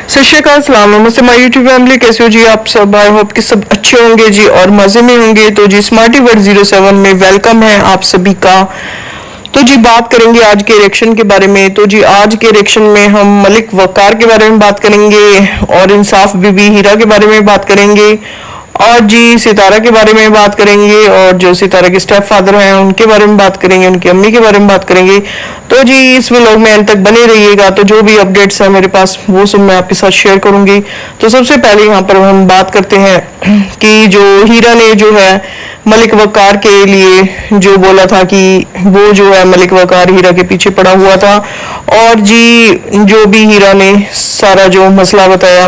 सत श्री अकाल, सलाम नमस्ते माय यूट्यूब फैमिली। कैसे हो जी आप सब? आई होप कि सब अच्छे होंगे जी और मजे में होंगे। तो जी स्मार्टी वर्ड 07 में वेलकम है आप सभी का। तो जी बात करेंगे आज के रिएक्शन के बारे में। तो जी आज के रिएक्शन में हम मलिक वकार के बारे में बात करेंगे और इंसाफ बीबी हीरा के बारे में बात करेंगे और जी सितारा के बारे में बात करेंगे और जो सितारा के स्टेप फादर हैं उनके बारे में बात करेंगे, उनकी अम्मी के बारे में बात करेंगे। तो जी इस व्लॉग में अंत तक बने रहिएगा। तो जो भी अपडेट्स है मेरे पास वो सब मैं आपके साथ शेयर करूंगी। तो सबसे पहले यहाँ पर हम बात करते हैं कि जो हीरा ने जो है मलिक वकार के लिए जो बोला था कि वो जो है मलिक वकार हीरा के पीछे पड़ा हुआ था और जी जो भी हीरा ने सारा जो मसला बताया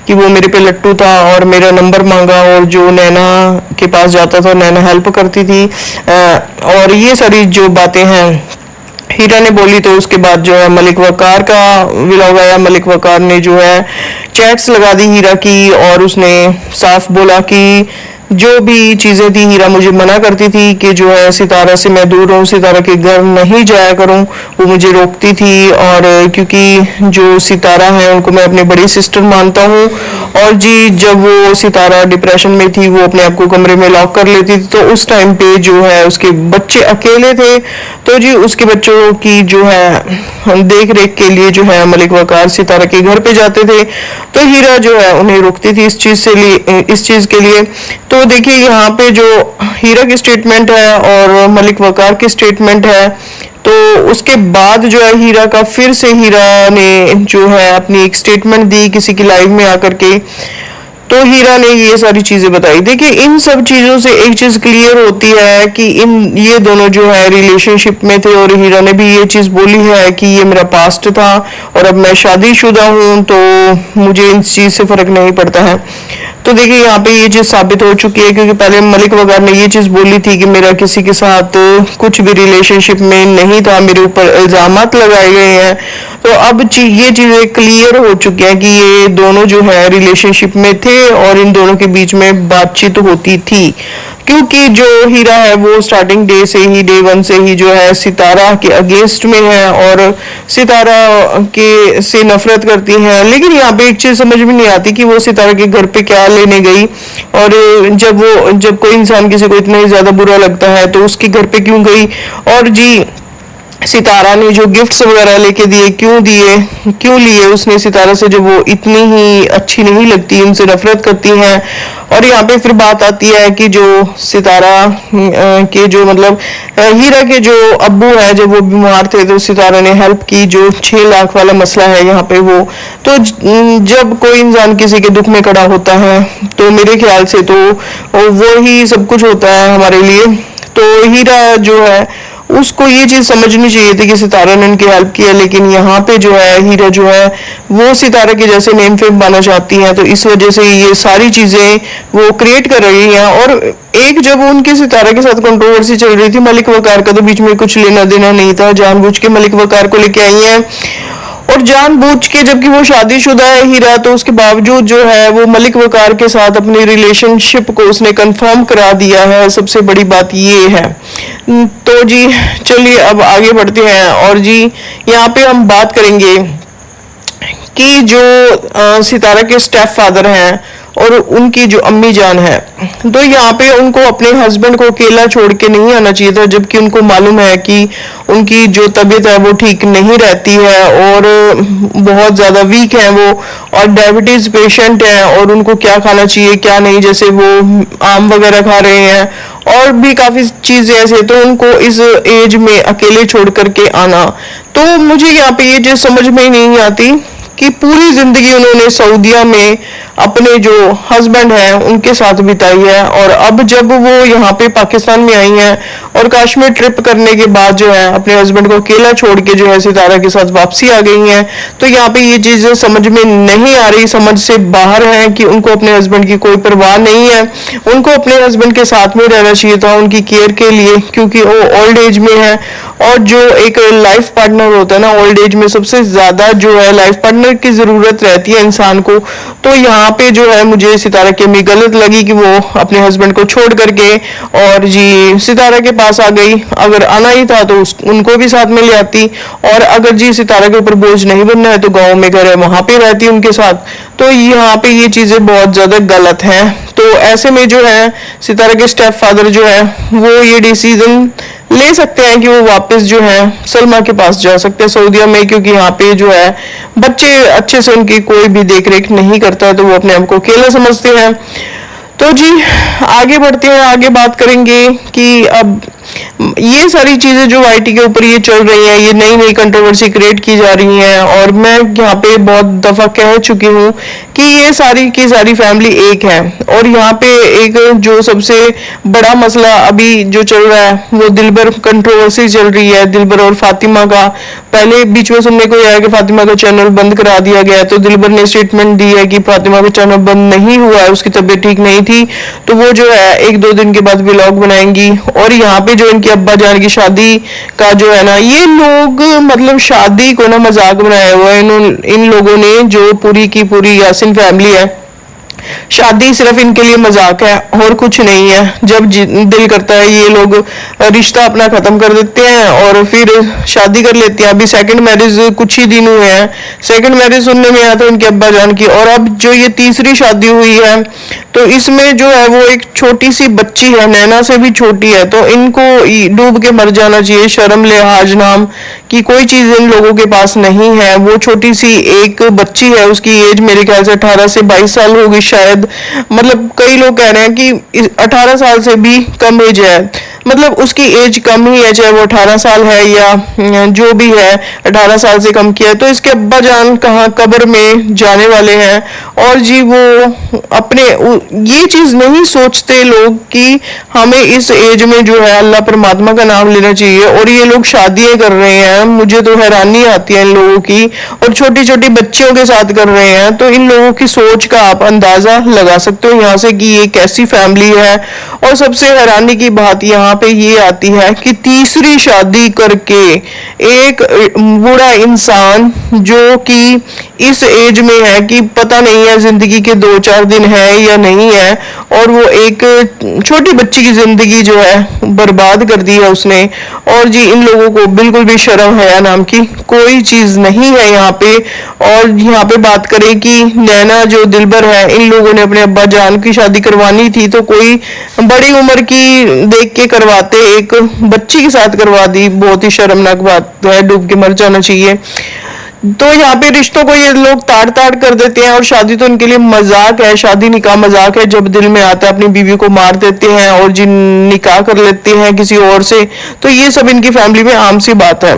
कि वो मेरे पे लट्टू था और मेरा नंबर मांगा और जो नैना के पास जाता था नैना हेल्प करती थी और ये सारी जो बातें हैं हीरा ने बोली। तो उसके बाद जो है मलिक वकार का व्लॉग आया। मलिक वकार ने जो है चैट्स लगा दी हीरा की और उसने साफ बोला कि जो भी चीजें थी हीरा मुझे मना करती थी कि जो है सितारा से मैं दूर रहूं, सितारा के घर नहीं जाया करूं, वो मुझे रोकती थी। और क्योंकि जो सितारा है उनको मैं अपनी बड़ी सिस्टर मानता हूं और जी जब वो सितारा डिप्रेशन में थी वो अपने आप को कमरे में लॉक कर लेती थी। तो उस टाइम पे जो है उसके बच्चे अकेले थे तो जी उसके बच्चों की जो है देख रेख के लिए जो है मलिक वकार सितारा के घर पे जाते थे। तो हीरा जो है उन्हें रोकती थी इस चीज के लिए। तो देखिए यहाँ पे जो हीरा की स्टेटमेंट है और मलिक वकार की स्टेटमेंट है तो उसके बाद जो है हीरा का फिर से हीरा ने जो है अपनी एक स्टेटमेंट दी किसी की लाइव में आकर के। तो हीरा ने ये सारी चीजें बताई। देखिए इन सब चीजों से एक चीज क्लियर होती है कि इन ये दोनों जो है रिलेशनशिप में थे और हीरा ने भी ये चीज बोली है कि ये मेरा पास्ट था और अब मैं शादीशुदा हूं तो मुझे इन चीज से फर्क नहीं पड़ता है। तो देखिए यहाँ पे ये चीज साबित हो चुकी है क्योंकि पहले मलिक वकार ने ये चीज बोली थी कि मेरा किसी के साथ कुछ भी रिलेशनशिप में नहीं था, मेरे ऊपर इल्जामात लगाए गए हैं। तो अब ये चीजें क्लियर हो चुकी हैं कि ये दोनों जो है रिलेशनशिप में थे और इन दोनों के बीच में बातचीत होती थी क्योंकि जो हीरा है वो स्टार्टिंग डे से ही डे वन से ही जो है सितारा के अगेंस्ट में है और सितारा के से नफरत करती है। लेकिन यहाँ पे एक चीज समझ में नहीं आती कि वो सितारा के घर पे क्या लेने गई और जब कोई इंसान किसी को इतना ही ज्यादा बुरा लगता है तो उसके घर पे क्यों गई और जी सितारा ने जो गिफ्ट्स वगैरह लेके क्यों लिए उसने सितारा से जब वो इतनी ही अच्छी नहीं लगती, उनसे नफरत करती हैं। और यहाँ पे फिर बात आती है कि जो सितारा के जो मतलब हीरा के जो अब्बू है जब वो बीमार थे तो सितारा ने हेल्प की। जो 6 लाख वाला मसला है यहाँ पे वो तो जब कोई इंसान किसी के दुख में खड़ा होता है तो मेरे ख्याल से तो वो ही सब कुछ होता है हमारे लिए। तो हीरा जो है उसको ये चीज समझनी चाहिए थी कि सितारा ने उनकी हेल्प किया, लेकिन यहाँ पे जो है हीरा जो है वो सितारा के जैसे नेम फेम पाना चाहती है तो इस वजह से ये सारी चीजें वो क्रिएट कर रही हैं। और एक जब उनके सितारा के साथ कंट्रोवर्सी चल रही थी मलिक वकार का तो बीच में कुछ लेना देना नहीं था, जानबूझ के मलिक वकार को लेके आई है और जानबूझ के जबकि वो शादीशुदा है हीरा तो उसके बावजूद जो है वो मलिक वकार के साथ अपनी रिलेशनशिप को उसने कंफर्म करा दिया है। सबसे बड़ी बात ये है। तो जी चलिए अब आगे बढ़ते हैं और जी यहाँ पे हम बात करेंगे कि जो सितारा के स्टेप फादर हैं और उनकी जो अम्मी जान है तो यहाँ पे उनको अपने हस्बैंड को अकेला छोड़ के नहीं आना चाहिए था जबकि उनको मालूम है कि उनकी जो तबीयत है वो ठीक नहीं रहती है और बहुत ज़्यादा वीक है वो और डायबिटीज पेशेंट है और उनको क्या खाना चाहिए क्या नहीं, जैसे वो आम वगैरह खा रहे हैं और भी काफ़ी चीज़ें ऐसे। तो उनको इस एज में अकेले छोड़ करके आना तो मुझे यहाँ पे ये चीज़ समझ में ही नहीं आती कि पूरी जिंदगी उन्होंने सऊदीया में अपने जो हस्बैंड हैं उनके साथ बिताई है और अब जब वो यहाँ पे पाकिस्तान में आई हैं और कश्मीर ट्रिप करने के बाद जो है अपने हस्बैंड को अकेला छोड़ के जो है सितारा के साथ वापसी आ गई हैं। तो यहाँ पे ये चीजें समझ में नहीं आ रही, समझ से बाहर है कि उनको अपने हस्बैंड की कोई परवाह नहीं है। उनको अपने हस्बैंड के साथ में रहना चाहिए था उनकी केयर के लिए क्योंकि वो ओल्ड एज में है और जो एक लाइफ पार्टनर होता है ना ओल्ड एज में सबसे ज्यादा जो है लाइफ पार्टनर पार्टनर की जरूरत रहती है इंसान को। तो यहाँ पे जो है मुझे सितारा की अम्मी गलत लगी कि वो अपने हस्बैंड को छोड़ करके और जी सितारा के पास आ गई। अगर आना ही था तो उनको भी साथ में ले आती, और अगर जी सितारा के ऊपर बोझ नहीं बनना है तो गाँव में घर है वहां पे रहती उनके साथ। तो यहाँ पे ये चीजें बहुत ज्यादा गलत हैं। तो ऐसे में जो है सितारा के स्टेप फादर जो है वो ये डिसीजन ले सकते हैं कि वो वापस जो है सलमा के पास जा सकते हैं सऊदीया में, क्योंकि यहाँ पे जो है बच्चे अच्छे से उनकी कोई भी देख रेख नहीं करता है, तो वो अपने आप को अकेला समझते हैं। तो जी आगे बढ़ते हैं, आगे बात करेंगे कि अब ये सारी चीजें जो आईटी के ऊपर ये चल रही हैं, ये नई नई कंट्रोवर्सी क्रिएट की जा रही हैं, और मैं यहाँ पे बहुत दफा कह चुकी हूँ कि ये सारी की सारी फैमिली एक है। और यहाँ पे एक जो सबसे बड़ा मसला अभी जो चल रहा है वो दिलबर कंट्रोवर्सी चल रही है, दिलबर और फातिमा का। पहले बीच में सुनने को आया कि फातिमा का चैनल बंद करा दिया गया, तो दिलबर ने स्टेटमेंट दी है कि फातिमा का चैनल बंद नहीं हुआ है, उसकी तबीयत ठीक नहीं थी, तो वो जो है 1-2 दिन के बाद व्लॉग बनाएंगी। और यहाँ पे जो इनकी अब्बा जान की शादी का जो है ना, ये लोग मतलब शादी को ना मजाक बनाया हुआ है इन लोगों ने, जो पूरी की पूरी यासिन फैमिली है। शादी सिर्फ इनके लिए मजाक है और कुछ नहीं है। जब दिल करता है ये लोग रिश्ता अपना खत्म कर देते हैं और फिर शादी कर लेते हैं। अभी सेकंड मैरिज कुछ ही दिन हुए हैं, सेकंड मैरिज सुनने में आया था इनके अब्बा जान की, और अब जो ये तीसरी शादी हुई है तो इसमें जो है वो एक छोटी सी बच्ची है, नैना से भी छोटी है। तो इनको डूब के मर जाना चाहिए, शर्म लिहाज नाम की कोई चीज इन लोगों के पास नहीं है। वो छोटी सी एक बच्ची है, उसकी एज मेरे ख्याल से 18 से 22 साल होगी शायद। मतलब कई लोग कह रहे हैं कि 18 साल से भी कम एज है, मतलब उसकी एज कम ही है, चाहे वो 18 साल है या जो भी है, 18 साल से कम किया है। तो इसके अब्बा जान कहाँ कब्र में जाने वाले हैं, और जी वो अपने ये चीज नहीं सोचते लोग कि हमें इस एज में जो है अल्लाह परमात्मा का नाम लेना चाहिए, और ये लोग शादियां कर रहे हैं। मुझे तो हैरानी आती है इन लोगों की, और छोटी छोटी बच्चियों के साथ कर रहे हैं। तो इन लोगों की सोच का आप अंदाजा लगा सकते हो यहाँ से कि ये कैसी फैमिली है। और सबसे हैरानी की बात यहाँ पे ये आती है कि तीसरी शादी करके एक बूढ़ा इंसान जो कि इस एज में है कि पता नहीं है जिंदगी के 2-4 दिन है या नहीं है, और वो एक छोटी बच्ची की जिंदगी जो है बर्बाद कर दी है उसने। और जी इन लोगों को बिल्कुल भी शर्म हया नाम की कोई चीज नहीं है यहाँ पे। और यहाँ पे बात करें कि नैना जो दिलबर है, इन लोगों ने अपने अब्बा जान की शादी करवानी थी तो कोई बड़ी उम्र की देख के करवाते, एक बच्ची के साथ करवा दी। बहुत ही शर्मनाक बात है, डूब के मर जाना चाहिए। तो यहाँ पे रिश्तों को ये लोग ताड़ ताड़ कर देते हैं, और शादी तो इनके लिए मजाक है, शादी निकाह मजाक है। जब दिल में आता है अपनी बीवी को मार देते हैं और जिन निकाह कर लेते हैं किसी और से। तो ये सब इनकी फैमिली में आम सी बात है,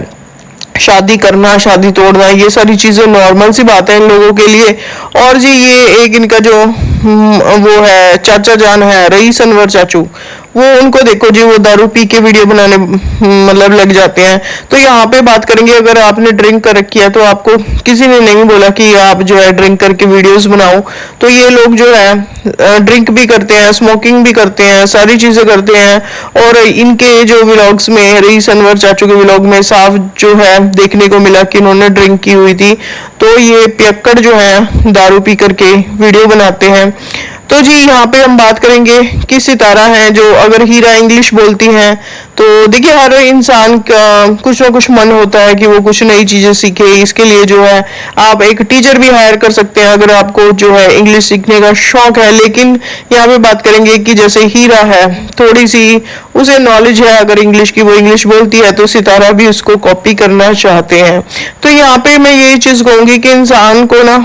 शादी करना, शादी तोड़ना, ये सारी चीजें नॉर्मल सी बात है इन लोगों के लिए। और जी ये एक इनका जो वो है चाचा जान है रईस अनवर चाचू, वो उनको देखो जी वो दारू पी के वीडियो बनाने मतलब लग जाते हैं। तो यहाँ पे बात करेंगे, अगर आपने ड्रिंक कर रखी है तो आपको किसी ने नहीं बोला कि आप जो है ड्रिंक करके वीडियोस बनाओ। तो ये लोग जो है ड्रिंक भी करते हैं, स्मोकिंग भी करते हैं, सारी चीजें करते हैं। और इनके जो व्लॉग्स में, रईस अनवर चाचू के व्लॉग में साफ जो है देखने को मिला कि इन्होंने ड्रिंक की हुई थी। तो ये पियक्कड़ जो है दारू पी करके वीडियो बनाते हैं। तो जी यहाँ पे हम बात करेंगे कि सितारा है जो अगर हीरा इंग्लिश बोलती हैं, तो देखिए हर इंसान का कुछ ना कुछ मन होता है कि वो कुछ नई चीजें सीखे। इसके लिए जो है आप एक टीचर भी हायर कर सकते हैं अगर आपको जो है इंग्लिश सीखने का शौक है। लेकिन यहाँ पे बात करेंगे कि जैसे हीरा है, थोड़ी सी उसे नॉलेज है अगर इंग्लिश की, वो इंग्लिश बोलती है, तो सितारा भी उसको कॉपी करना चाहते हैं। तो यहाँ पे मैं यही चीज कहूंगी कि इंसान को ना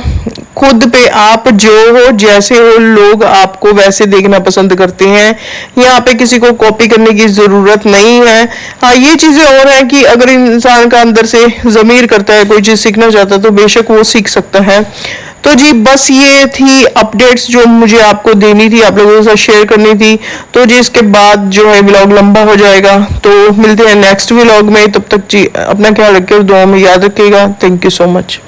खुद पे, आप जो हो जैसे हो, लोग आपको वैसे देखना पसंद करते हैं। यहाँ पे किसी को कॉपी करने की जरूरत नहीं है। हाँ ये चीजें और है कि अगर इंसान का अंदर से जमीर करता है, कोई चीज सीखना चाहता है, तो बेशक वो सीख सकता है। तो जी बस ये थी अपडेट्स जो मुझे आपको देनी थी, आप लोगों के साथ शेयर करनी थी। तो जी इसके बाद जो है व्लॉग लंबा हो जाएगा, तो मिलते हैं नेक्स्ट व्लॉग में। तब तक जी अपना ख्याल रखिए और दुआ में याद रखिएगा। Thank you so much.